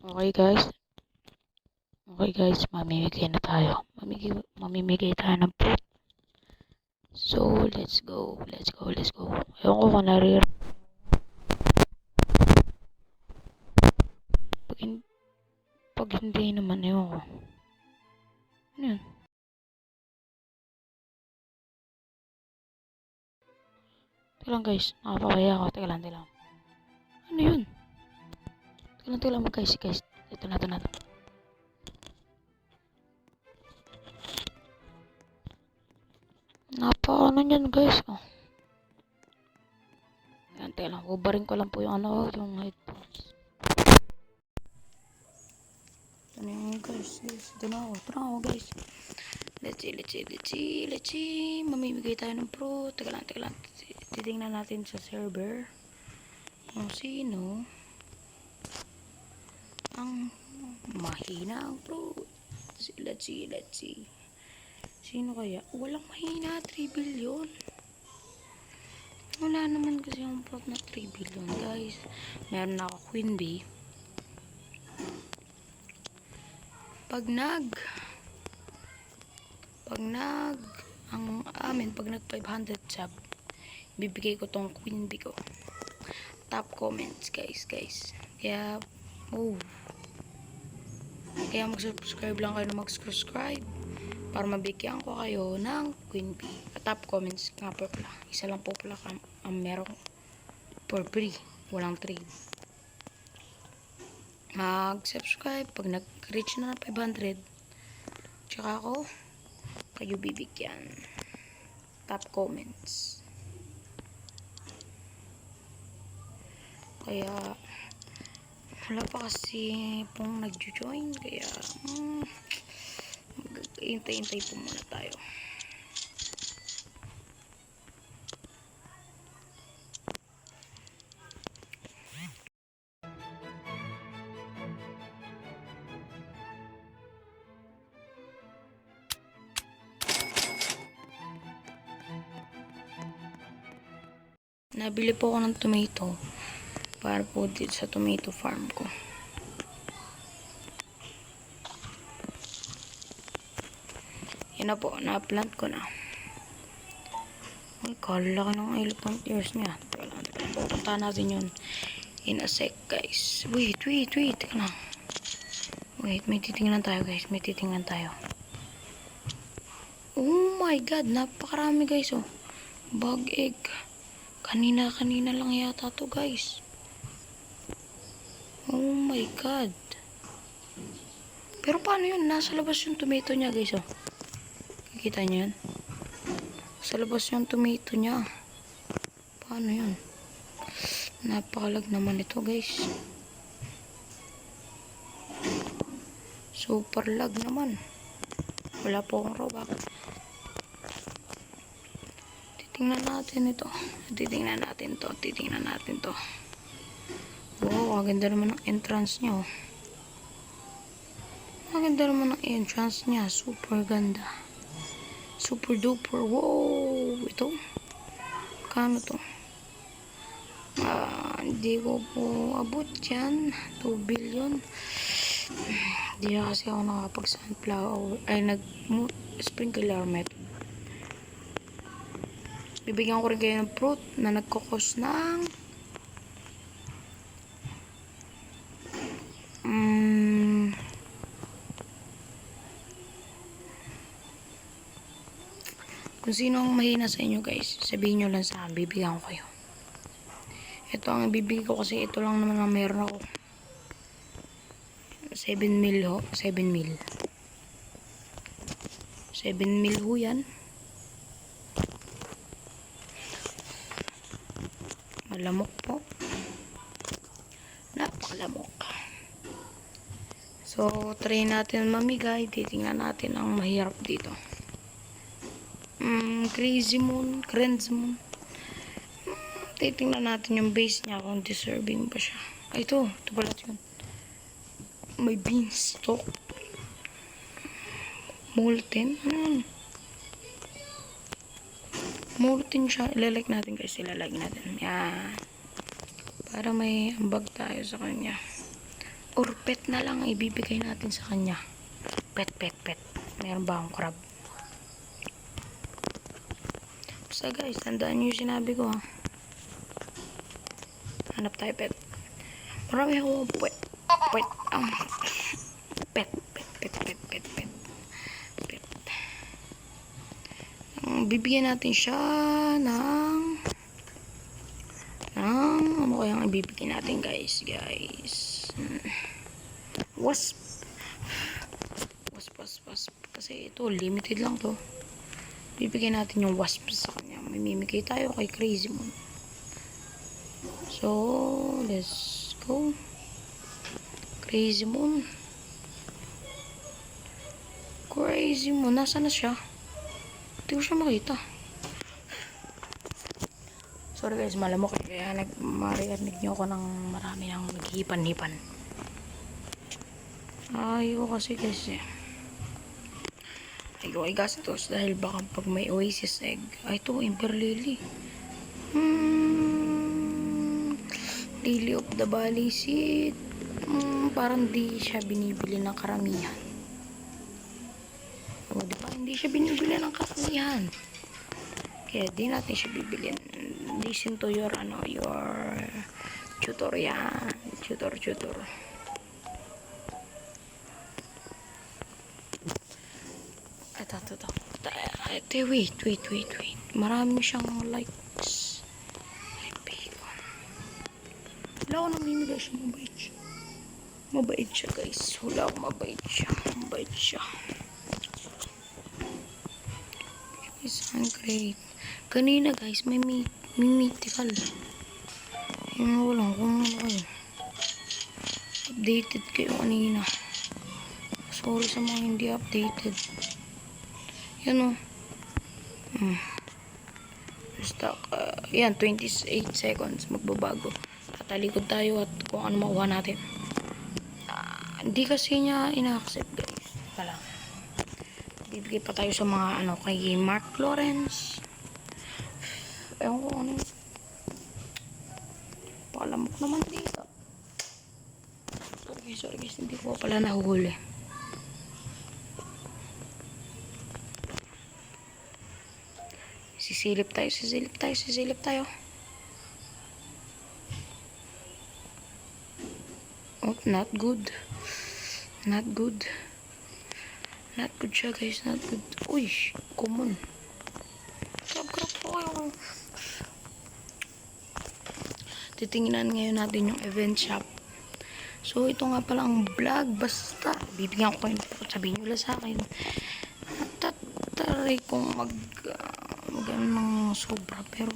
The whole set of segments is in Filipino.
Okay guys, mamimigay na tayo. Mamimigay tayo ng fruit. So, let's go. Ewan ko kung pag, pag hindi naman, ewan ko. Ano yun? Teka lang guys, nakapakaya ako. Teka lang. Ano yun? Teka lang guys. Ito na. Ano yan guys? Oh. Teka lang, ubarin ko lang po yung yung headphones. Ano yung guys? Ito na ako guys. Let's see. Mamimigay tayo ng fruit. Teka lang. Titingnan natin sa server kung sino ang mahina ang fruit. Let's see. Sino kaya? Walang mahina, 3 billion. Wala naman kasi yung fruit na 3 billion, guys. Meron ako queen bee. Pag nag 500 sub, bibigay ko tong queen bee ko. Top comments, guys. Kaya mag-subscribe lang kayo na mag-subscribe para mabigyan ko kayo ng queen bee. Top comments nga po pala. Isa lang po pala ang merong for free. Walang trade. Mag-subscribe pag nag-reach na 500. Tsaka ako kayo bibigyan. Top comments. Kaya wala pa kasi pong nag-join. Kaya hintay po muna tayo. Nabili po ako ng tomato para po dito sa tomato farm ko. Yan na po, na-plant ko na. Ay, kalaki ng elephant ears niya. Pupunta natin yun in a sec, guys. Wait. Teka lang. Wait, may titingnan tayo, guys. Oh my god, napakarami, guys, oh. Bug egg. Kanina lang yata to, guys. Oh my god. Pero paano yun? Nasa labas yung tomato niya, guys, oh. Kikita niyo yun? Sa labas yung tomato niya. Paano yun? Napakalag naman ito, guys. Super lag naman. Wala po akong robot. Titingnan natin to. Wow, ang ganda naman ng entrance niya, oh. Super ganda. Super duper. Wow, ito. Kano to? Hindi ko po abot yan. 2 billion. Hindi kasi ako nakapag-sunflower. Nag-sprinkler method. Bibigyan ko rin kayo ng fruit na nagkukos ng kung sino ang mahina sa inyo, guys, sabihin nyo lang sa akin, bibigyan ko kayo. Ito ang ibibigay ko kasi ito lang naman ang meron ako. 7 mil ho. 7 mil ho yan. Malamok po. Napakalamok. So, try natin mamigay. Titingnan natin ang mahirap dito. Crazy moon. Titingnan natin yung base niya kung deserving ba siya. Ay, ito pala yun. May beanstalk. Molten. Molten siya. Ilalike natin, guys. Yan. Para may ambag tayo sa kanya. Or pet na lang ang ibibigay natin sa kanya. Pet. Meron ba akong crab? Basta guys, tandaan nyo yung sinabi ko ha. Hanap tayo pet. Marami ako pet. Pet. Bibigyan natin siya ng ano kaya ang ibibigyan natin guys. Wasp. Kasi ito, limited lang to. Bibigyan natin yung wasp sa kanya. Mamimigay tayo kay Crazy Moon. So, let's go. Crazy Moon. Nasaan na siya? Hindi ko siya makita. Sorry guys, malamok. Kaya marinig nyo ako ng marami ng maghihipan-hipan. Ayaw kasi ayaw ay gastos dahil baka pag may Oasis egg. Ay, ito, Ember Lily. Lily of the Valley seed. Parang di siya binibili ng karamihan. O, diba? Hindi siya binibili ng karamihan. Kaya di natin siya bibilin. Listen to your tutor yan. Tutor. Ito. Wait. Marami siyang likes. Ay, bacon. Wala ko namimigay siya. Mabait siya guys. Mabait siya. Isang great. Kanina guys, may mythical. Yun walang kung ano kayo. Updated kayo kanina. Sorry sa mga hindi updated. Yan o. Stock. Yan, 28 seconds. Magbabago. Tatalikod tayo at kung ano makuha natin. Hindi kasi niya ina-accept guys. Wala. Bibigay pa tayo sa mga kay Mark Lawrence. Ewan ko ano. Palamok naman dito. Sorry guys, hindi ko pala nahuhuli. Sisilip tayo. Oh, not good siya guys, not good. Uy, common. Grab po kayo. Titingnan ngayon natin yung event shop. So, ito nga pala ang vlog. Basta, bibigyan ko kayo. Sabihin nyo lang sa akin. Tataray kong mag ng sobra. Pero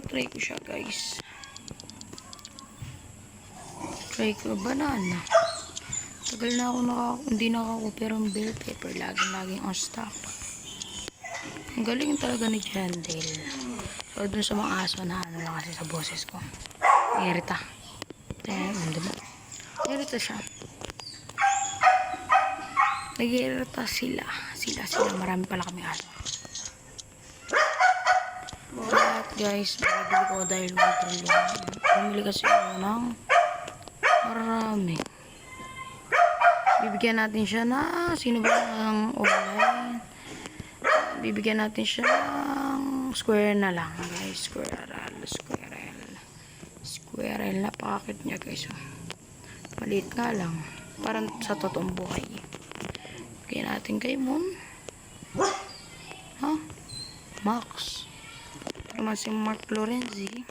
try ko siya guys. Try ko banana. Tagal na ako hindi nakako pero ang bell pepper laging on stock. Ang galing talaga ni Jandel. So dun sa mga aso na lang kasi sa boses ko. Irita. Diba? Irita siya. Nag-irita sila. Marami pala kami aso. But guys, bibili ko dahil 1 trillion. Bumili kasi ako ng marami. Bibigyan natin siya na sino ba ang online? Bibigyan natin siya ng square na lang guys. Squirrel. Napakakit niya guys. Maliit nga lang. Parang sa totoong buhay. Bigyan natin kay Moon. Max. Naman si Mark Lorenzi.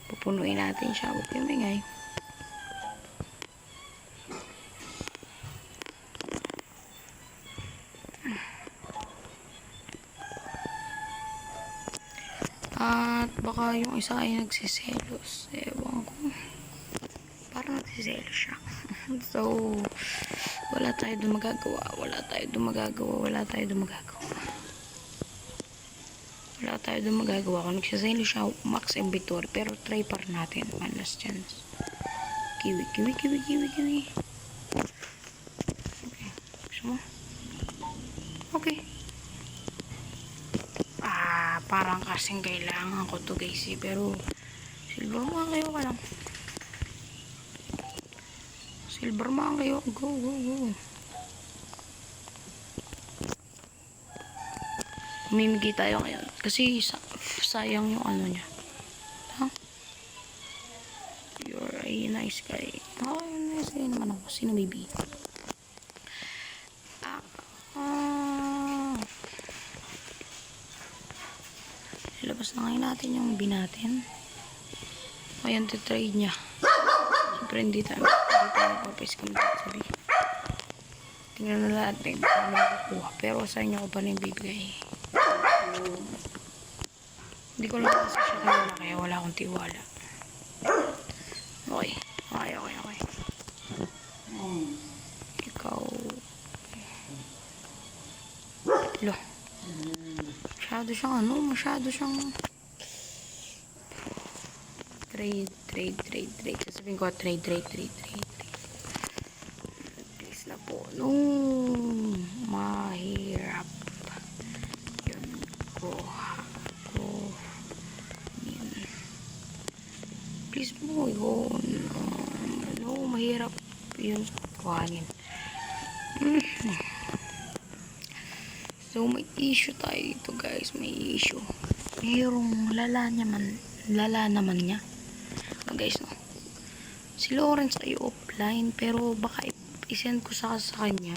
Pupunuin natin siya. Huwag kayo mingay. At baka yung isa ay nagsiselos. Ewan ko. Parang nagsiselos siya. So, wala tayo magagawa. Kung nagsiselos siya, max inventory. Pero try pa rin natin. One last chance. Kiwi. Okay. Gusto mo? Okay. parang kasing kailangan ko to guys eh. Pero silver man kayo ka lang. Silver man kayo. Go, go, go. Umimigay tayo ngayon. Kasi sayang yung ano niya. Ha? You're a nice guy. Oh, nice guy naman ako. Sino baby? Ilabas na ngayon natin yung B natin. Ayan, trade niya. Siyempre hindi tayo papis-scam sabi. Tingnan na natin kung ano makukuha. Pero sa inyo ko pa na yung bibigay. Hindi ko lang kasi siya kilala kaya wala akong tiwala. Okay. Okay. Ikaw. Lo. Masyado siyang trade. Sasabihin ko trade. Please na po. No. Mahirap. Yun ko. Please mo yun. No, mahirap yun kuhanin. So, may issue tayo dito guys. May issue. Mayroong lala naman niya. Guys, no. Si Lawrence ay offline. Pero baka isend ko sa kanya.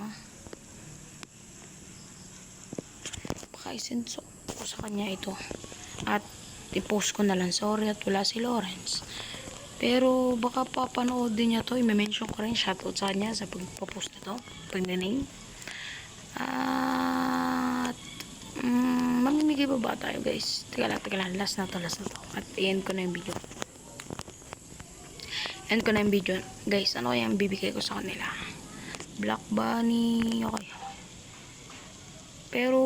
Baka isend ko sa kanya ito. At i-post ko na lang. Sorry at wala si Lawrence. Pero baka papanood din niya to. I-mention ko rin. Shoutout sa kanya sa pagpapost na to. Pag-name. At mamimigay ba tayo guys? Teka lang. Last na to. At i-end ko na yung video. Guys, ano kaya yung bibigay ko sa kanila? Black Bunny. Okay. Pero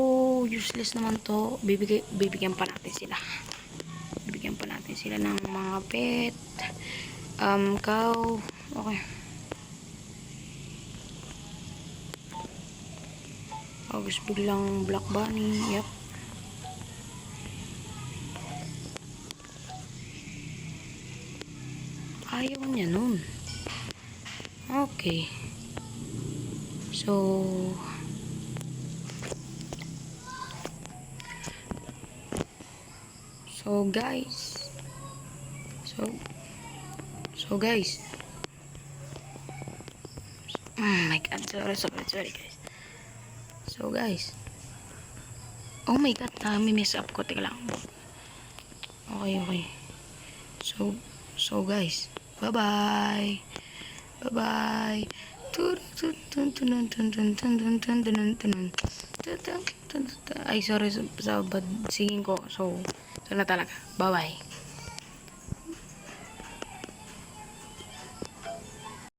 useless naman to. Bibigyan pa natin sila. Ng mga pet. Cow. Okay. Gusto biglang Black Bunny. Yep. Ayaw niya nun. Okay. So guys. So guys. My god, sorry guys. So guys. Oh my god, mess up ko. Teka lang. Okay. So guys. Bye-bye. Ay, sorry sa bad singing ko. So na talaga. Bye-bye.